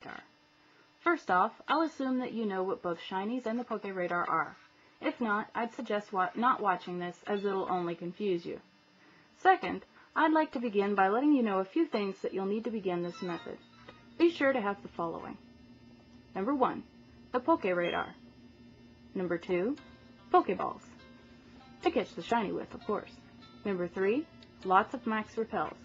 Pokeradar. First off, I'll assume that you know what both Shinies and the Pokeradar are. If not, I'd suggest not watching this, as it'll only confuse you. Second, I'd like to begin by letting you know a few things that you'll need to begin this method. Be sure to have the following. Number 1, the Pokeradar. Number 2, Pokeballs. To catch the shiny with, of course. Number 3, lots of max repels.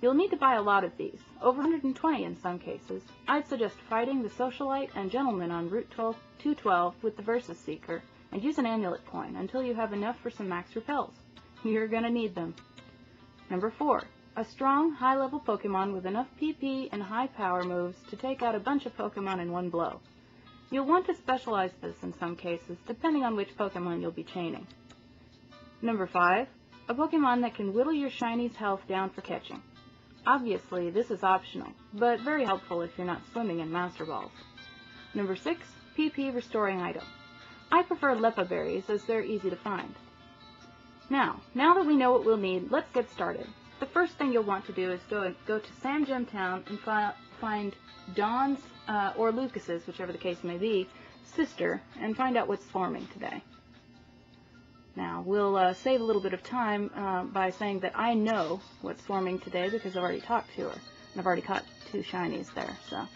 You'll need to buy a lot of these, over 120 in some cases. I'd suggest fighting the Socialite and Gentleman on Route 212 with the Versus Seeker, and use an amulet coin until you have enough for some max repels. You're gonna need them. Number 4, a strong, high-level Pokemon with enough PP and high power moves to take out a bunch of Pokemon in one blow. You'll want to specialize this in some cases, depending on which Pokemon you'll be chaining. Number 5, a Pokemon that can whittle your Shiny's health down for catching. Obviously, this is optional, but very helpful if you're not swimming in Master Balls. Number 6, PP restoring item. I prefer Lepa berries as they're easy to find. Now that we know what we'll need, let's get started. The first thing you'll want to do is go to Sam Gem Town and find Dawn's, or Lucas's, whichever the case may be, sister, and find out what's swarming today. Now, we'll save a little bit of time by saying that I know what's swarming today because I've already talked to her, and I've already caught 2 Shinies there, so.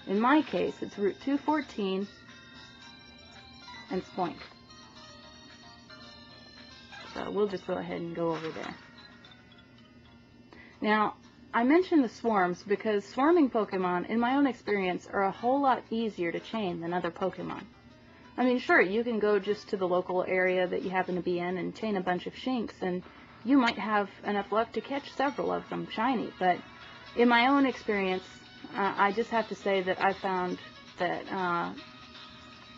In my case, it's Route 214 and Spoink. So we'll just go ahead and go over there. Now, I mention the swarms because swarming Pokemon, in my own experience, are a whole lot easier to chain than other Pokemon. I mean, sure, you can go just to the local area that you happen to be in and chain a bunch of Shinx, and you might have enough luck to catch several of them shiny, but in my own experience, I just have to say that I found that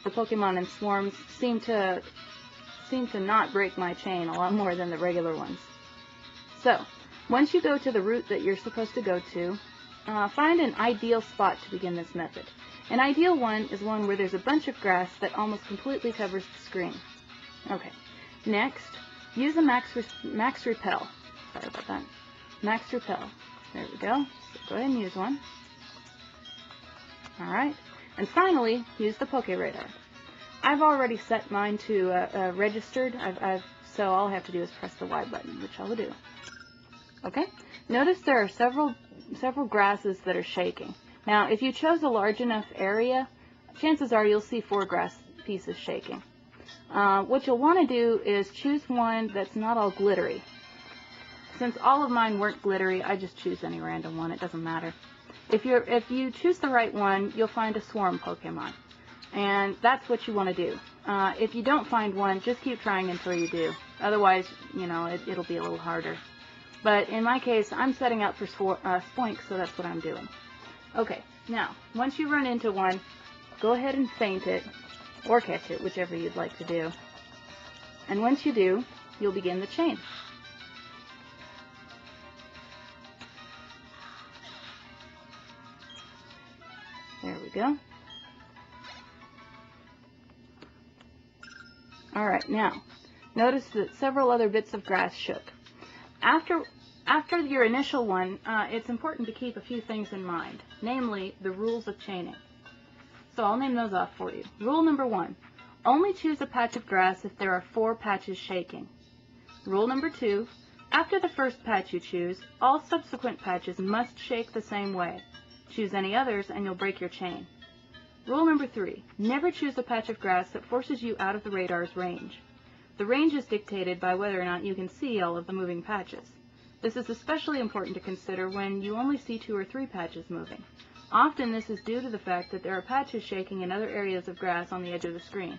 the Pokemon in swarms seem to not break my chain a lot more than the regular ones. So, once you go to the route that you're supposed to go to, find an ideal spot to begin this method. An ideal one is one where there's a bunch of grass that almost completely covers the screen. Okay, next, use a max repel. Sorry about that. Max repel. There we go. So go ahead and use one. Alright, and finally, use the Pokeradar. I've already set mine to registered, so all I have to do is press the Y button, which I'll do. Okay, notice there are several grasses that are shaking. Now, if you chose a large enough area, chances are you'll see 4 grass pieces shaking. What you'll want to do is choose one that's not all glittery. Since all of mine weren't glittery, I just choose any random one, it doesn't matter. If you choose the right one, you'll find a swarm Pokemon. And that's what you want to do. If you don't find one, just keep trying until you do. Otherwise, you know, it'll be a little harder. But in my case, I'm setting out for Spoink, so that's what I'm doing. Okay, now, once you run into one, go ahead and feint it, or catch it, whichever you'd like to do. And once you do, you'll begin the chain. There we go. Alright, now, notice that several other bits of grass shook. After your initial one, it's important to keep a few things in mind, namely the rules of chaining. So I'll name those off for you. Rule number 1, only choose a patch of grass if there are 4 patches shaking. Rule number 2, after the first patch you choose, all subsequent patches must shake the same way. Choose any others and you'll break your chain. Rule number 3, never choose a patch of grass that forces you out of the radar's range. The range is dictated by whether or not you can see all of the moving patches. This is especially important to consider when you only see 2 or 3 patches moving. Often this is due to the fact that there are patches shaking in other areas of grass on the edge of the screen.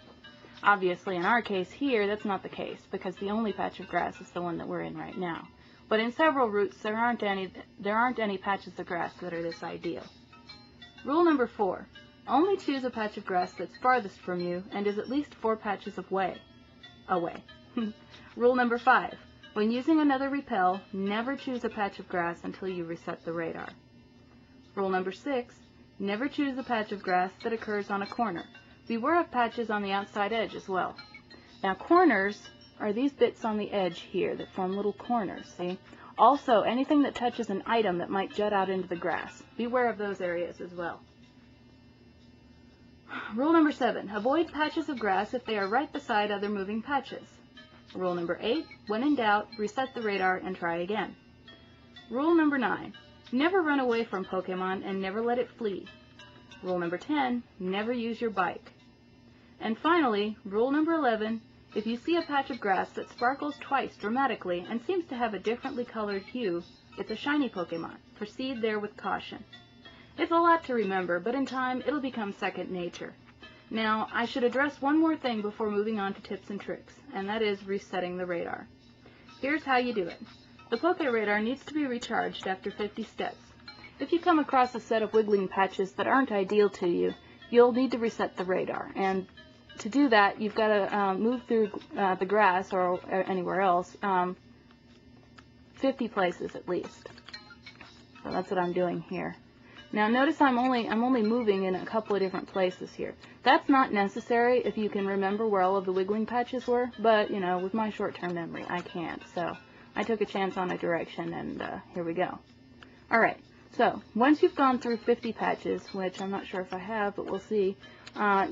Obviously, in our case here, that's not the case, because the only patch of grass is the one that we're in right now. But in several routes, there aren't any patches of grass that are this ideal. Rule number 4, only choose a patch of grass that's farthest from you and is at least 4 patches away. Rule number 5, when using another repel, never choose a patch of grass until you reset the radar. Rule number 6, never choose a patch of grass that occurs on a corner. Beware of patches on the outside edge as well. Now corners are these bits on the edge here that form little corners, see? Also, anything that touches an item that might jut out into the grass. Beware of those areas as well. Rule number 7, avoid patches of grass if they are right beside other moving patches. Rule number 8, when in doubt, reset the radar and try again. Rule number 9, never run away from Pokemon and never let it flee. Rule number 10, never use your bike. And finally, rule number 11, if you see a patch of grass that sparkles twice dramatically and seems to have a differently colored hue, it's a shiny Pokemon. Proceed there with caution. It's a lot to remember, but in time it'll become second nature. Now, I should address one more thing before moving on to tips and tricks, and that is resetting the radar. Here's how you do it. The Pokeradar needs to be recharged after 50 steps. If you come across a set of wiggling patches that aren't ideal to you, you'll need to reset the radar, and to do that, you've got to move through the grass or anywhere else 50 places at least. So that's what I'm doing here. Now notice I'm only moving in a couple of different places here. That's not necessary if you can remember where all of the wiggling patches were, but you know, with my short-term memory, I can't. So I took a chance on a direction, and here we go. All right. So once you've gone through 50 patches, which I'm not sure if I have, but we'll see.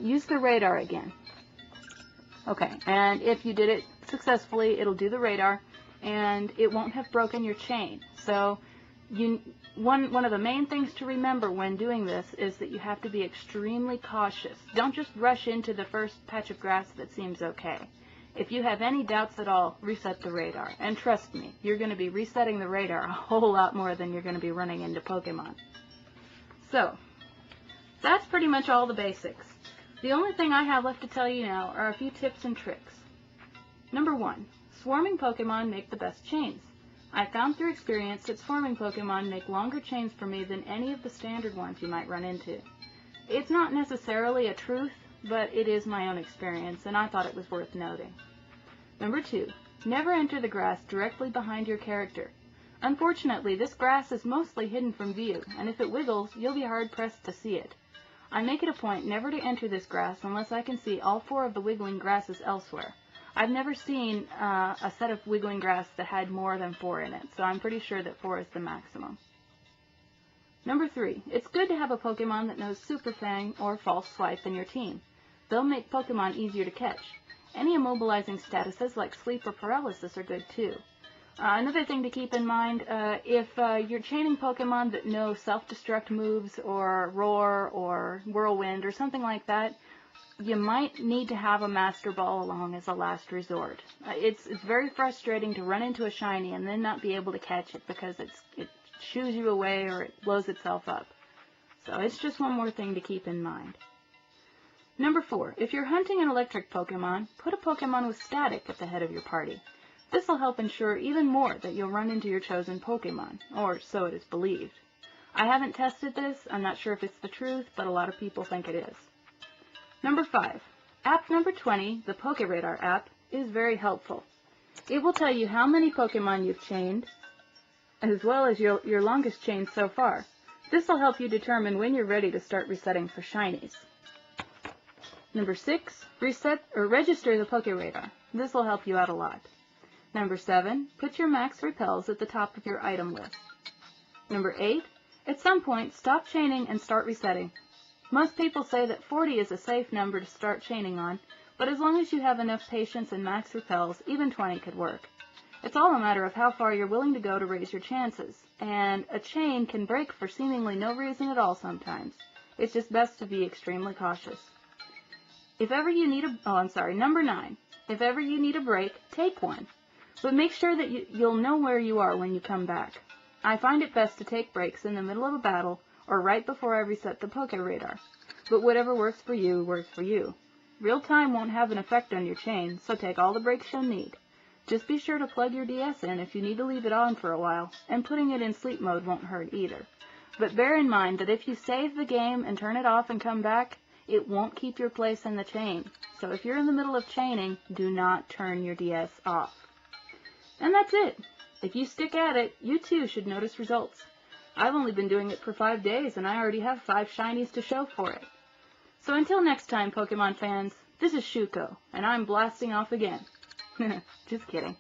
Use the radar again. Okay, and if you did it successfully, it'll do the radar, and it won't have broken your chain. So one of the main things to remember when doing this is that you have to be extremely cautious. Don't just rush into the first patch of grass that seems okay. If you have any doubts at all, reset the radar. And trust me, you're going to be resetting the radar a whole lot more than you're going to be running into Pokemon. So, that's pretty much all the basics. The only thing I have left to tell you now are a few tips and tricks. Number 1, swarming Pokemon make the best chains. I found through experience that swarming Pokemon make longer chains for me than any of the standard ones you might run into. It's not necessarily a truth, but it is my own experience, and I thought it was worth noting. Number 2, never enter the grass directly behind your character. Unfortunately, this grass is mostly hidden from view, and if it wiggles, you'll be hard-pressed to see it. I make it a point never to enter this grass unless I can see all 4 of the wiggling grasses elsewhere. I've never seen a set of wiggling grass that had more than 4 in it, so I'm pretty sure that 4 is the maximum. Number 3, it's good to have a Pokemon that knows Super Fang or False Swipe in your team. They'll make Pokemon easier to catch. Any immobilizing statuses like sleep or paralysis are good too. Another thing to keep in mind, if you're chaining Pokemon that know self-destruct moves or Roar or Whirlwind or something like that, you might need to have a Master Ball along as a last resort. It's very frustrating to run into a shiny and then not be able to catch it because it shoos you away or it blows itself up. So it's just one more thing to keep in mind. Number 4, if you're hunting an electric Pokemon, put a Pokemon with static at the head of your party. This will help ensure even more that you'll run into your chosen Pokemon, or so it is believed. I haven't tested this, I'm not sure if it's the truth, but a lot of people think it is. Number 5, app number 20, the Pokeradar app, is very helpful. It will tell you how many Pokemon you've chained, as well as your longest chain so far. This will help you determine when you're ready to start resetting for Shinies. Number 6, register the Pokeradar. This will help you out a lot. Number 7, put your max repels at the top of your item list. Number 8, at some point, stop chaining and start resetting. Most people say that 40 is a safe number to start chaining on, but as long as you have enough patience and max repels, even 20 could work. It's all a matter of how far you're willing to go to raise your chances, and a chain can break for seemingly no reason at all sometimes. It's just best to be extremely cautious. If ever you need number 9, if ever you need a break, take one. But make sure that you'll know where you are when you come back. I find it best to take breaks in the middle of a battle or right before I reset the Pokeradar. But whatever works for you, works for you. Real time won't have an effect on your chain, so take all the breaks you'll need. Just be sure to plug your DS in if you need to leave it on for a while, and putting it in sleep mode won't hurt either. But bear in mind that if you save the game and turn it off and come back, it won't keep your place in the chain. So if you're in the middle of chaining, do not turn your DS off. And that's it. If you stick at it, you too should notice results. I've only been doing it for 5 days, and I already have 5 Shinies to show for it. So until next time, Pokemon fans, this is Shuko, and I'm blasting off again. Just kidding.